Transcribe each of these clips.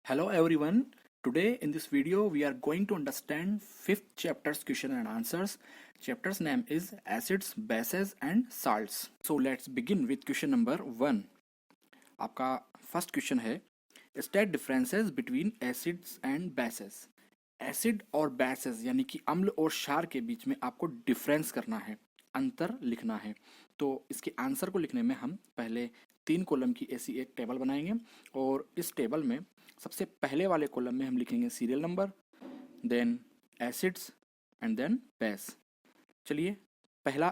Hello everyone. Today in this video we are going to understand fifth chapter's question and answers. Chapter's name is acids, bases and salts. So let's begin with question number 1. आपका first question है state differences between acids and bases. Acid और bases यानी कि अम्ल और क्षार के बीच में आपको डिफरेंस करना है, अंतर लिखना है. तो इसके आंसर को लिखने में हम पहले 3 कॉलम की ऐसी एक टेबल बनाएंगे और इस टेबल में सबसे पहले वाले कॉलम में हम लिखेंगे serial number, then acids and then base. चलिए पहला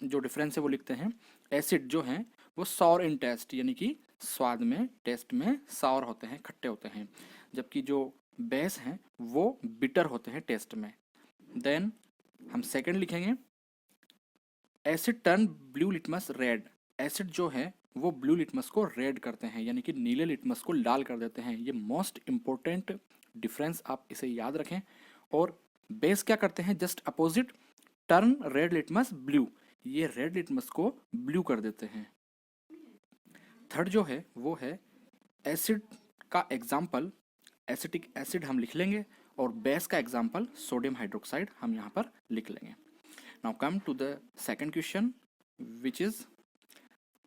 जो डिफरेंस है वो लिखते हैं. एसिड जो हैं वो सॉर इन टेस्ट यानी कि स्वाद में, टेस्ट में सॉर होते हैं, खट्टे होते हैं, जबकि जो बेस हैं वो बिटर होते हैं टेस्ट में. देन हम सेकंड लिखेंगे asset turn blue litmus red. Acid जो है वो ब्लू लिटमस को रेड करते हैं यानी कि नीले लिटमस को लाल कर देते हैं. ये मोस्ट इंपॉर्टेंट डिफरेंस, आप इसे याद रखें. और बेस क्या करते हैं, just opposite, turn red litmus blue. ये रेड लिटमस को ब्लू कर देते हैं. थर्ड जो है वो है एसिड का एग्जाम्पल एसिटिक एसिड हम लिख लेंगे और बेस का एग्जाम्पल सोडियम हाइड्रोक्साइड हम यहाँ पर लिख लेंगे. Now come to the second question which is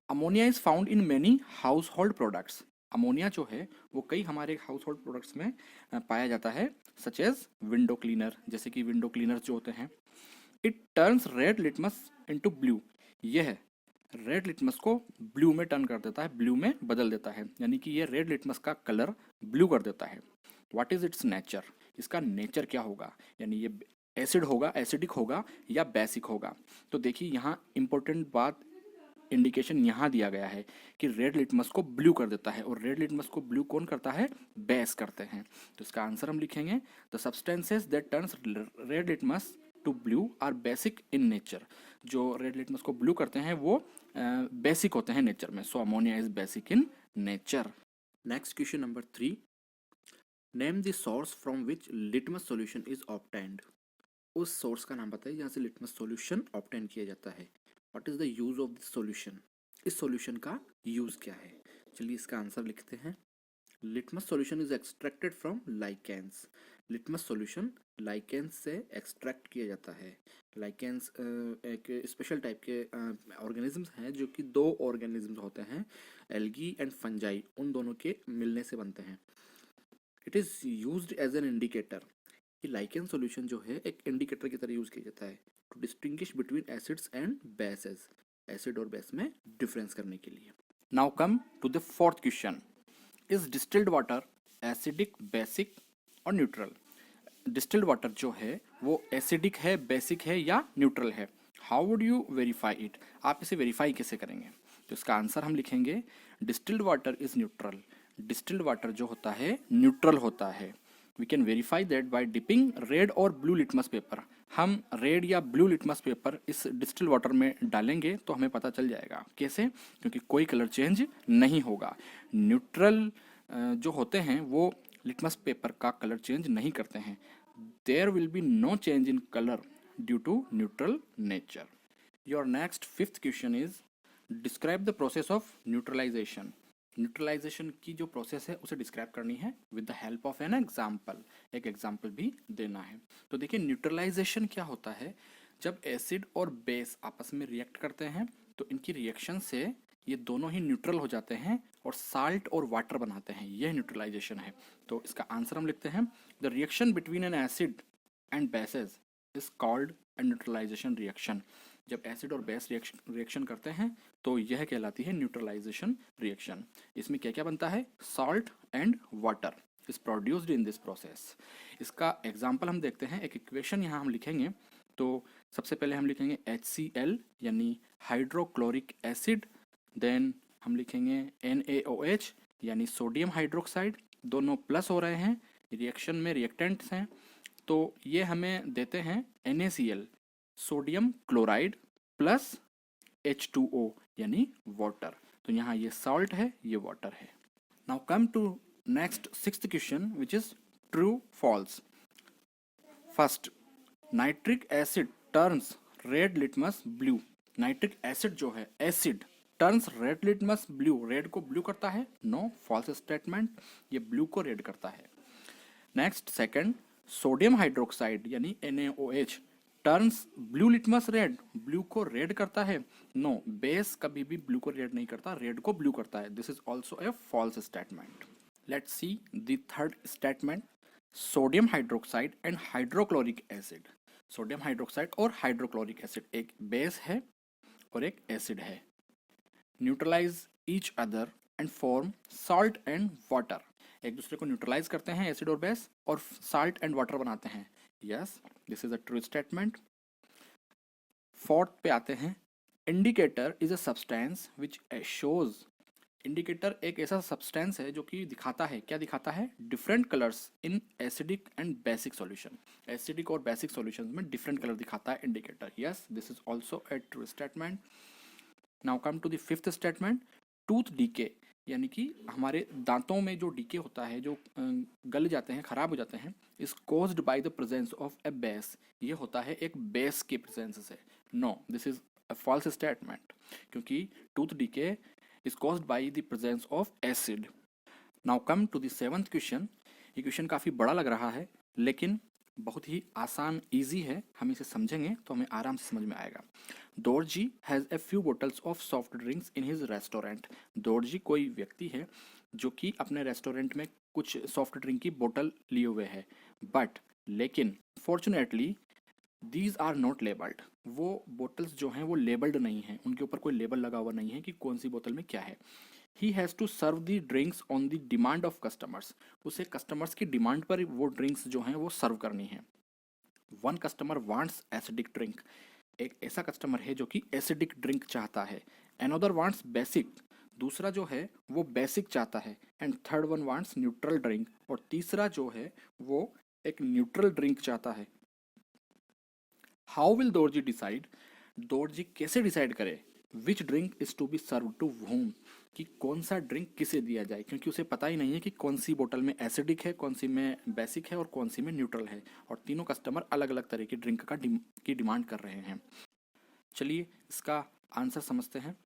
ammonia is found in many household products. Ammonia जो है वो कई हमारे हाउस होल्ड प्रोडक्ट्स में पाया जाता है, सच एज विंडो क्लीनर, जैसे कि विंडो क्लीनर जो होते हैं. It turns red litmus into blue. यह रेड लिटमस को ब्लू में टर्न कर देता है, ब्लू में बदल देता है, यानी कि ये रेड लिटमस का कलर ब्लू कर देता है. व्हाट इज इट्स नेचर, इसका नेचर क्या होगा, यानी ये एसिड होगा, एसिडिक होगा या बेसिक होगा. तो देखिए यहाँ इंपॉर्टेंट बात, इंडिकेशन यहाँ दिया गया है कि रेड लिटमस को ब्लू कर देता है, और रेड लिटमस को ब्लू कौन करता है, बेस करते हैं. तो इसका आंसर हम लिखेंगे the substances that turns red litmus to blue are basic in nature. जो रेड लिटमस को ब्लू करते हैं वो बेसिक होते हैं नेचर में. So ammonia is basic in nature. Next question number 3. Name the source from which litmus solution is obtained. उस source का नाम बताइए जहाँ से लिटमस सॉल्यूशन ऑब्टेन किया जाता है. What is the use of this solution, इस सॉल्यूशन का यूज क्या है. चलिए इसका आंसर लिखते हैं. Litmus solution is extracted from lichens. Litmus solution lichens से एक्सट्रैक्ट किया जाता है. लाइकेंस एक स्पेशल टाइप के ऑर्गेनिजम्स हैं जो कि 2 ऑर्गेनिजम्स होते हैं, एल्गी एंड फंजाई, उन दोनों के मिलने से बनते हैं. It is used as an indicator. कि लाइकेन सॉल्यूशन जो है एक इंडिकेटर की तरह यूज किया जाता है to distinguish between acids and bases, acid और बेस में डिफरेंस करने के लिए. Now come to the fourth question. Is distilled water acidic, basic और न्यूट्रल. डिस्टिल्ड वाटर जो है वो एसिडिक है, बेसिक है या न्यूट्रल है. How would you verify it, आप इसे वेरीफाई कैसे करेंगे. तो इसका आंसर हम लिखेंगे distilled water is neutral. Distilled water जो होता है न्यूट्रल होता है. We can verify that by dipping red और ब्लू लिटमस पेपर. हम रेड या ब्लू लिटमस पेपर इस डिस्टिल वाटर में डालेंगे तो हमें पता चल जाएगा. कैसे, क्योंकि कोई कलर चेंज नहीं होगा. न्यूट्रल जो होते हैं वो लिटमस पेपर का कलर चेंज नहीं करते हैं. There will be no change in colour due to neutral nature. Your next fifth question is describe the process of neutralisation. Neutralisation की जो प्रोसेस है उसे डिस्क्राइब करनी है with the help of an example. एक एग्जाम्पल भी देना है. तो देखिए न्यूट्रलाइजेशन क्या होता है, जब एसिड और बेस आपस में रिएक्ट करते हैं तो इनकी रिएक्शन से ये दोनों ही न्यूट्रल हो जाते हैं और साल्ट और वाटर बनाते हैं. यह न्यूट्रलाइजेशन है. तो इसका आंसर हम लिखते हैं the reaction between an acid and bases is called a neutralisation reaction. जब एसिड और बेस रिएक्शन करते हैं तो यह कहलाती है न्यूट्रलाइजेशन रिएक्शन. इसमें क्या क्या बनता है, salt and water is produced in this process. इसका एग्जांपल हम देखते हैं. एक इक्वेशन यहाँ हम लिखेंगे. तो सबसे पहले हम लिखेंगे HCl यानी हाइड्रोक्लोरिक एसिड. देन हम लिखेंगे NaOH यानी सोडियम हाइड्रोक्साइड. दोनों प्लस हो रहे हैं, रिएक्शन में रिएक्टेंट्स हैं. तो ये हमें देते हैं NaCl, sodium chloride plus H2O यानी वाटर. तो यहाँ ये सॉल्ट है, ये वाटर है. Now come to next sixth question which is true false. First, nitric acid turns red litmus blue. Nitric acid जो है, acid turns red litmus blue, red को ब्लू करता है? नो, फॉल्स स्टेटमेंट, ये blue को red करता है। Next second, sodium hydroxide यानी NaOH turns blue litmus red, blue को रेड करता है? नो, बेस कभी भी ब्लू को रेड नहीं करता, रेड को ब्लू करता है। This is also a false statement. Let's see the third statement, sodium hydroxide and hydrochloric acid. Sodium hydroxide और हाइड्रोक्लोरिक एसिड एक बेस है और एक एसिड है। Neutralise each other and form salt and water, एक दूसरे को न्यूट्रलाइज करते हैं एसिड और बेस और साल्ट एंड वाटर बनाते हैं। Yes, this is a true statement. Fourth पे आते हैं, indicator is a substance which shows, indicator एक ऐसा सब्सटेंस है जो कि दिखाता है, क्या दिखाता है? Different colours in acidic and basic solution, acidic और बेसिक सॉल्यूशन में डिफरेंट कलर दिखाता है indicator. Yes, this is also a true statement. Now come to the fifth statement, tooth decay कि हमारे दांतों में जो डीके होता है, जो गल जाते हैं, खराब हो जाते हैं, is caused by the presence of a base, ये होता है एक बेस के प्रेजेंस से। No, this is a false statement, क्योंकि tooth decay is caused by the presence of acid. Now come to the seventh question. ये क्वेश्चन काफ़ी बड़ा लग रहा है लेकिन बहुत ही आसान, इजी है, हम इसे समझेंगे तो हमें आराम से समझ में आएगा। Dorji has a few bottles of soft drinks in his restaurant. Dorji कोई व्यक्ति है जो कि अपने रेस्टोरेंट में कुछ सॉफ्ट ड्रिंक की बोतल लिए हुए है, बट लेकिन fortunately these are not labelled, वो बोटल्स जो हैं वो लेबल्ड नहीं हैं, उनके ऊपर कोई लेबल लगा हुआ नहीं है कि कौन सी बोतल में क्या है। He has to serve the drinks on the demand of customers, उसे कस्टमर्स की डिमांड पर वो ड्रिंक्स जो हैं वो सर्व करनी है। One customer wants acidic drink, एक ऐसा कस्टमर है जो कि एसिडिक ड्रिंक चाहता है। अनदर वांट्स बेसिक, दूसरा जो है वो बेसिक चाहता है। And third one wants neutral drink, और तीसरा जो है वो एक न्यूट्रल ड्रिंक चाहता है। How will Dorji decide, Dorji कैसे डिसाइड करे which drink is to be serve to whom, कि कौन सा ड्रिंक किसे दिया जाए, क्योंकि उसे पता ही नहीं है कि कौन सी बोतल में एसिडिक है, कौन सी में बेसिक है और कौन सी में न्यूट्रल है, और तीनों कस्टमर अलग अलग तरह की ड्रिंक की डिमांड कर रहे हैं। चलिए इसका आंसर समझते हैं।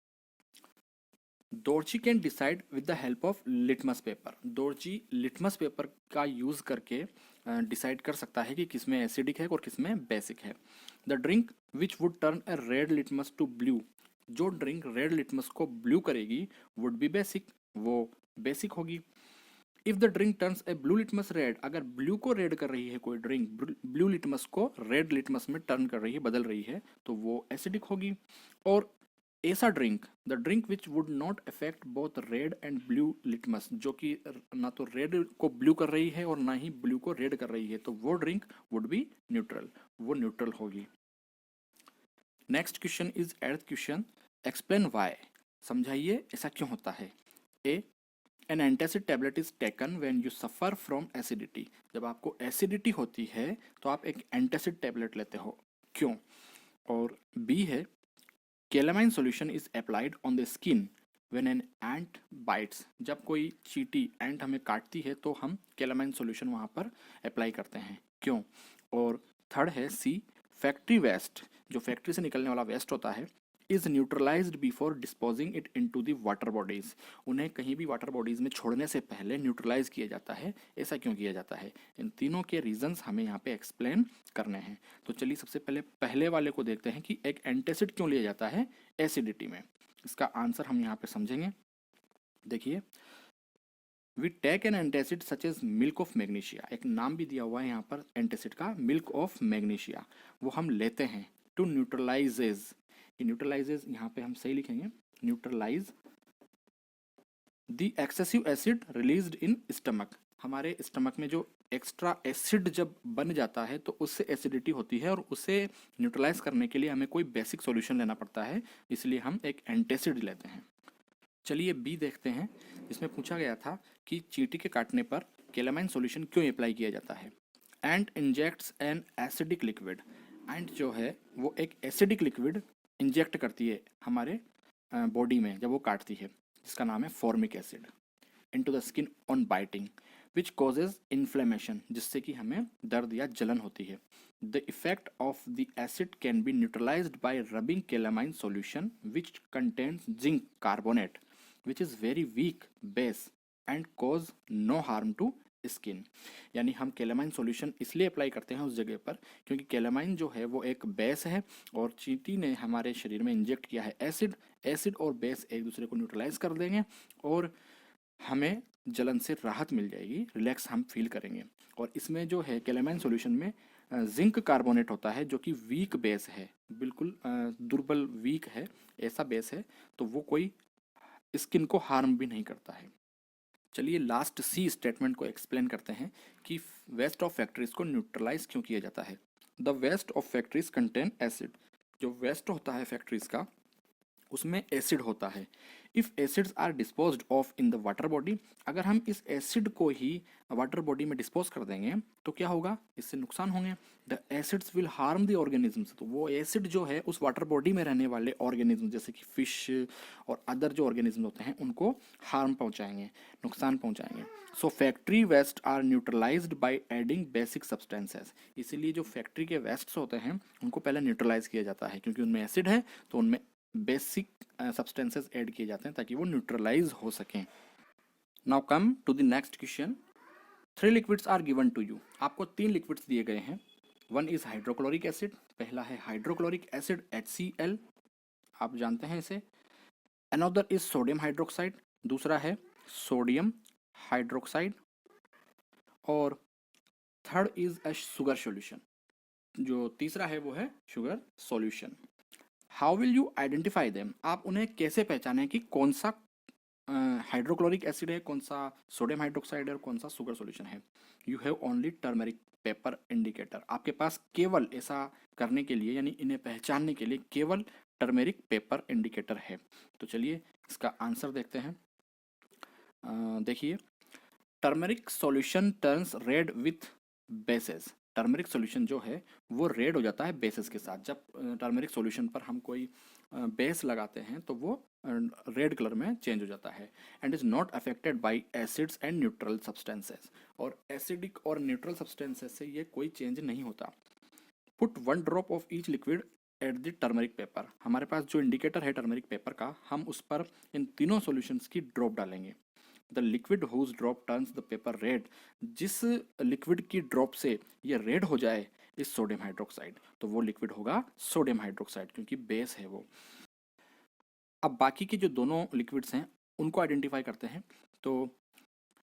Dorji can decide with the help of litmus paper, Dorji litmus paper का यूज़ करके डिसाइड कर सकता है कि किसमें एसिडिक है और किसमें बेसिक है। The drink which would turn a red litmus to blue, जो ड्रिंक रेड लिटमस को ब्लू करेगी वुड बी बेसिक, वो बेसिक होगी। If the drink turns a blue litmus red, अगर ब्लू को रेड कर रही है कोई ड्रिंक, ब्लू लिटमस को रेड लिटमस में टर्न कर रही है, बदल रही है, तो वो एसिडिक होगी। और ऐसा drink, the drink which would not affect both red and blue litmus, जो कि ना तो रेड को ब्लू कर रही है और ना ही ब्लू को रेड कर रही है, तो वो ड्रिंक वुड बी न्यूट्रल, वो न्यूट्रल होगी। Next question is eighth question, explain why, समझाइए ऐसा क्यों होता है। A, an antacid tablet is taken when you suffer from acidity, जब आपको एसिडिटी होती है तो आप एक एंटासिड टैबलेट लेते हो, क्यों। और बी है, calamine solution is applied on the skin when an ant bytes, जब कोई चींटी एंट हमें काटती है तो हम कैलामाइन सॉल्यूशन वहाँ पर अप्लाई करते हैं, क्यों। और थर्ड है सी, फैक्ट्री वेस्ट, जो फैक्ट्री से निकलने वाला वेस्ट होता है, is neutralised before disposing it into the water bodies, उन्हें कहीं भी वाटर बॉडीज में छोड़ने से पहले न्यूट्रलाइज किया जाता है, ऐसा क्यों किया जाता है। इन तीनों के रीजंस हमें यहाँ पे एक्सप्लेन करने हैं। तो चलिए सबसे पहले पहले वाले को देखते हैं कि एक एंटासिड क्यों लिया जाता है एसिडिटी में, इसका आंसर हम यहाँ पे समझेंगे। देखिए, we take an antacid such as milk of magnesia, एक नाम भी दिया हुआ है यहाँ पर एंटासिड का, मिल्क ऑफ मैग्नीशिया, वो हम लेते हैं टू न्यूट्रलाइजेज, ये न्यूट्रलाइजेज यहाँ पे हम सही लिखेंगे, neutralise the excessive acid released in stomach, हमारे स्टमक में जो एक्स्ट्रा एसिड जब बन जाता है तो उससे एसिडिटी होती है और उसे न्यूट्रलाइज करने के लिए हमें कोई बेसिक सॉल्यूशन लेना पड़ता है, इसलिए हम एक एंटासिड लेते हैं। चलिए बी देखते हैं, इसमें पूछा गया था कि चींटी के काटने पर कैलामाइन सॉल्यूशन क्यों अप्लाई किया जाता है। एंट इंजेक्ट्स एन एसिडिक लिक्विड, एंट जो है वो एक एसिडिक लिक्विड इंजेक्ट करती है हमारे बॉडी में जब वो काटती है, जिसका नाम है formic acid, into the skin on biting which causes inflammation, जिससे कि हमें दर्द या जलन होती है। The effect of the acid can be neutralized by rubbing calamine solution which contains zinc carbonate, which is very weak base and cause no harm to skin. यानी हम कैलामाइन सॉल्यूशन इसलिए अप्लाई करते हैं उस जगह पर क्योंकि कैलामाइन जो है वो एक बेस है और चींटी ने हमारे शरीर में इंजेक्ट किया है एसिड। एसिड और बेस एक दूसरे को न्यूट्रलाइज कर देंगे और हमें जलन से राहत मिल जाएगी, रिलैक्स हम फील करेंगे। और इसमें जो है कैलामाइन सॉल्यूशन में जिंक कार्बोनेट होता है जो कि वीक बेस है, बिल्कुल दुर्बल वीक है, ऐसा बेस है, तो वो कोई स्किन को हार्म भी नहीं करता है। चलिए लास्ट सी स्टेटमेंट को एक्सप्लेन करते हैं कि वेस्ट ऑफ फैक्ट्रीज को न्यूट्रलाइज क्यों किया जाता है। The waste of factories contain acid. जो वेस्ट होता है फैक्ट्रीज का उसमें एसिड होता है। If acids are disposed of in the water body, अगर हम इस एसिड को ही वाटर बॉडी में डिस्पोज कर देंगे तो क्या होगा, इससे नुकसान होंगे। The acids will harm the organisms, तो वो एसिड जो है उस वाटर बॉडी में रहने वाले ऑर्गेनिज्म जैसे कि फिश और अदर जो ऑर्गेनिज्म होते हैं उनको हार्म पहुंचाएंगे, नुकसान पहुंचाएंगे। So factory waste are neutralised by adding basic substances. इसीलिए जो फैक्ट्री के वेस्ट होते हैं उनको पहले न्यूट्रलाइज किया जाता है क्योंकि उनमें एसिड है तो उनमें बेसिक सब्सटेंसेस ऐड किए जाते हैं ताकि वो न्यूट्रलाइज हो सकें। Now come to the next question. 3 liquids are given to you. आपको 3 लिक्विड्स दिए गए हैं। वन इज हाइड्रोक्लोरिक एसिड, पहला है हाइड्रोक्लोरिक एसिड HCl, आप जानते हैं इसे। अनदर इज सोडियम हाइड्रोक्साइड, दूसरा है सोडियम हाइड्रोक्साइड, और third is a sugar solution, जो तीसरा है वो है sugar solution. How will you identify them, आप उन्हें कैसे पहचानें कि कौन सा हाइड्रोक्लोरिक एसिड है, कौन सा सोडियम हाइड्रोक्साइड है और कौन सा शुगर सॉल्यूशन है। You have only turmeric paper indicator, आपके पास केवल ऐसा करने के लिए यानी इन्हें पहचानने के लिए केवल टर्मेरिक पेपर इंडिकेटर है। तो चलिए इसका आंसर देखते हैं। देखिए, turmeric solution turns red with bases. Turmeric solution जो है वो रेड हो जाता है बेसेस के साथ। जब टर्मरिक सॉल्यूशन पर हम कोई बेस लगाते हैं तो वो रेड कलर में चेंज हो जाता है। And is not affected by acids and neutral substances, और एसिडिक और न्यूट्रल सब्सटेंसेस से ये कोई चेंज नहीं होता। Put 1 drop of each liquid at the turmeric paper, हमारे पास जो इंडिकेटर है टर्मरिक पेपर का, हम उस पर इन तीनों सॉल्यूशंस की ड्रॉप डालेंगे। The liquid whose drop turns the paper red, जिस लिक्विड की ड्रॉप से ये रेड हो जाए इस सोडियम हाइड्रोक्साइड, तो वो लिक्विड होगा सोडियम हाइड्रोक्साइड क्योंकि बेस है वो। अब बाकी के जो दोनों लिक्विड्स हैं उनको आइडेंटिफाई करते हैं। तो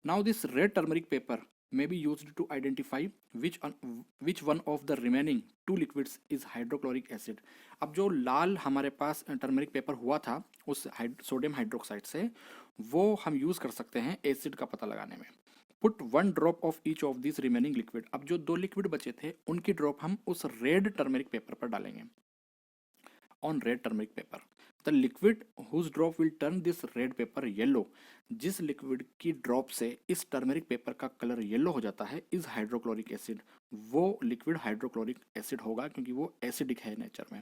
now this red turmeric paper may be used to identify which one of the remaining 2 liquids is hydrochloric acid। अब जो लाल हमारे पास टर्मरिक पेपर हुआ था उस सोडियम हाइड्रोक्साइड से, वो हम यूज कर सकते हैं एसिड का पता लगाने में। Put 1 drop of each of this remaining liquid, अब जो 2 लिक्विड बचे थे उनकी ड्रॉप हम उस रेड टर्मरिक पेपर पर डालेंगे। On red turmeric paper the liquid whose drop will turn this red paper yellow, जिस लिक्विड की ड्रॉप से इस टर्मरिक पेपर का कलर येलो हो जाता है इज हाइड्रोक्लोरिक एसिड, वो लिक्विड हाइड्रोक्लोरिक एसिड होगा क्योंकि वो एसिडिक है नेचर में।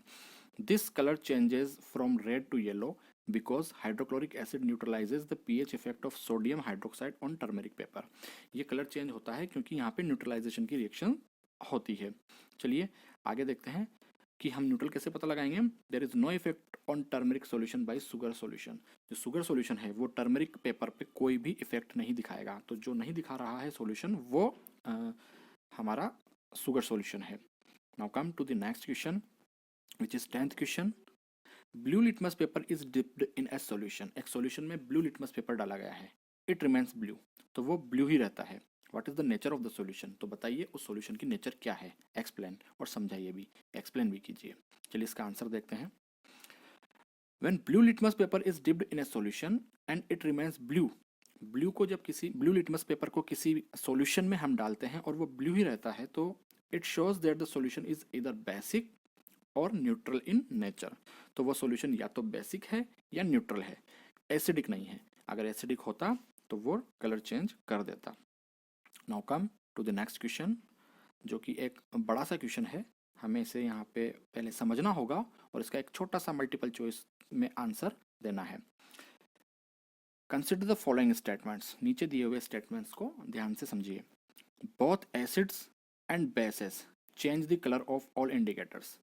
This colour changes from red to yellow because hydrochloric acid neutralises the pH effect of sodium hydroxide on turmeric paper. ये कलर चेंज होता है क्योंकि यहाँ पे न्यूट्रलाइजेशन की रिएक्शन होती है। चलिए आगे देखते हैं कि हम न्यूट्रल कैसे पता लगाएंगे। There is no effect on turmeric solution by sugar solution, जो शुगर सॉल्यूशन है वो टर्मरिक पेपर पे कोई भी इफेक्ट नहीं दिखाएगा। तो जो नहीं दिखा रहा है सॉल्यूशन वो हमारा शुगर सॉल्यूशन है। Now come to the next question which is 10th question. Blue litmus paper is dipped in a solution, एक सॉल्यूशन में ब्लू लिटमस पेपर डाला गया है। इट रिमेन्स ब्लू, तो वो ब्लू ही रहता है। What is the nature of the solution, तो बताइए उस सॉल्यूशन की नेचर क्या है, एक्सप्लेन और समझाइए भी, एक्सप्लेन भी कीजिए। चलिए इसका आंसर देखते हैं। When blue litmus paper is dipped in a solution and it remains blue, blue को जब किसी ब्लू लिटमस पेपर को किसी सॉल्यूशन में हम डालते हैं और वो ब्लू ही रहता है, तो it shows that the solution is इधर बेसिक और न्यूट्रल इन नेचर। तो वो सॉल्यूशन या तो बेसिक है या न्यूट्रल है, एसिडिक नहीं है। अगर एसिडिक होता तो वो कलर चेंज कर देता। Now come to the next question, जो कि एक बड़ा सा क्वेश्चन है, हमें इसे यहाँ पे पहले समझना होगा और इसका एक छोटा सा मल्टीपल चॉइस में आंसर देना है। कंसिडर द फॉलोइंग स्टेटमेंट्स, नीचे दिए हुए स्टेटमेंट्स को ध्यान से समझिए। Both acids and bases change the colour of all indicators.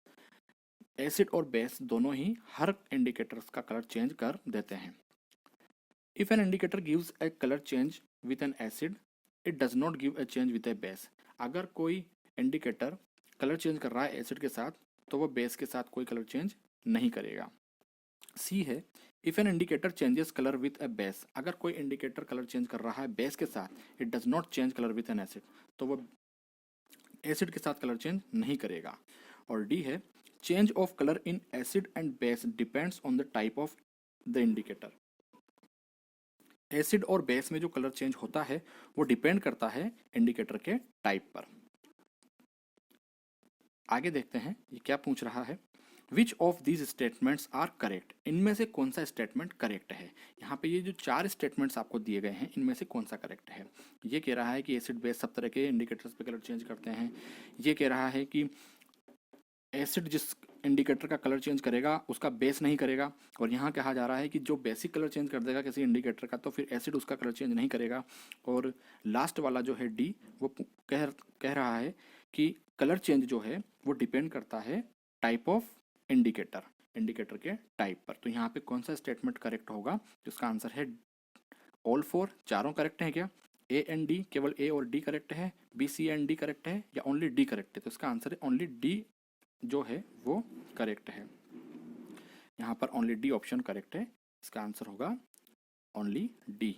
Acid और बेस दोनों ही हर इंडिकेटर्स का कलर चेंज कर देते हैं। If an indicator gives A colour change with an acid, it does not give a change with A base. अगर कोई indicator colour change कर रहा है एसिड के साथ, तो वो बेस के साथ कोई कलर चेंज नहीं करेगा। सी है, if an indicator changes colour with A base, अगर कोई इंडिकेटर कलर चेंज कर रहा है बेस के साथ, it does not change colour with an acid, तो वो एसिड के साथ कलर चेंज नहीं करेगा। और डी है, change of colour in acid and base depends on the type of the indicator. Acid और बेस में जो कलर चेंज होता है वो डिपेंड करता है इंडिकेटर के टाइप पर। आगे देखते हैं ये क्या पूछ रहा है। Which of these statements are correct, इनमें से कौन सा स्टेटमेंट करेक्ट है। यहाँ पे ये जो 4 स्टेटमेंट्स आपको दिए गए हैं, इनमें से कौन सा करेक्ट है। ये कह रहा है कि एसिड बेस सब तरह के इंडिकेटर्स पे कलर चेंज करते हैं। ये कह रहा है कि एसिड जिस इंडिकेटर का कलर चेंज करेगा उसका बेस नहीं करेगा। और यहाँ कहा जा रहा है कि जो बेसिक कलर चेंज कर देगा किसी इंडिकेटर का, तो फिर एसिड उसका कलर चेंज नहीं करेगा। और लास्ट वाला जो है डी, वो कह रहा है कि कलर चेंज जो है वो डिपेंड करता है टाइप ऑफ इंडिकेटर के टाइप पर। तो यहाँ पे कौन सा स्टेटमेंट करेक्ट होगा, जिसका आंसर है ऑल 4, चारों करेक्ट हैं क्या। ए एंड डी, केवल ए और डी करेक्ट है। B C and D correct है, या ओनली डी करेक्ट है। तो इसका आंसर है ओनली डी जो है वो करेक्ट है। यहाँ पर ओनली डी ऑप्शन करेक्ट है, इसका आंसर होगा ओनली डी।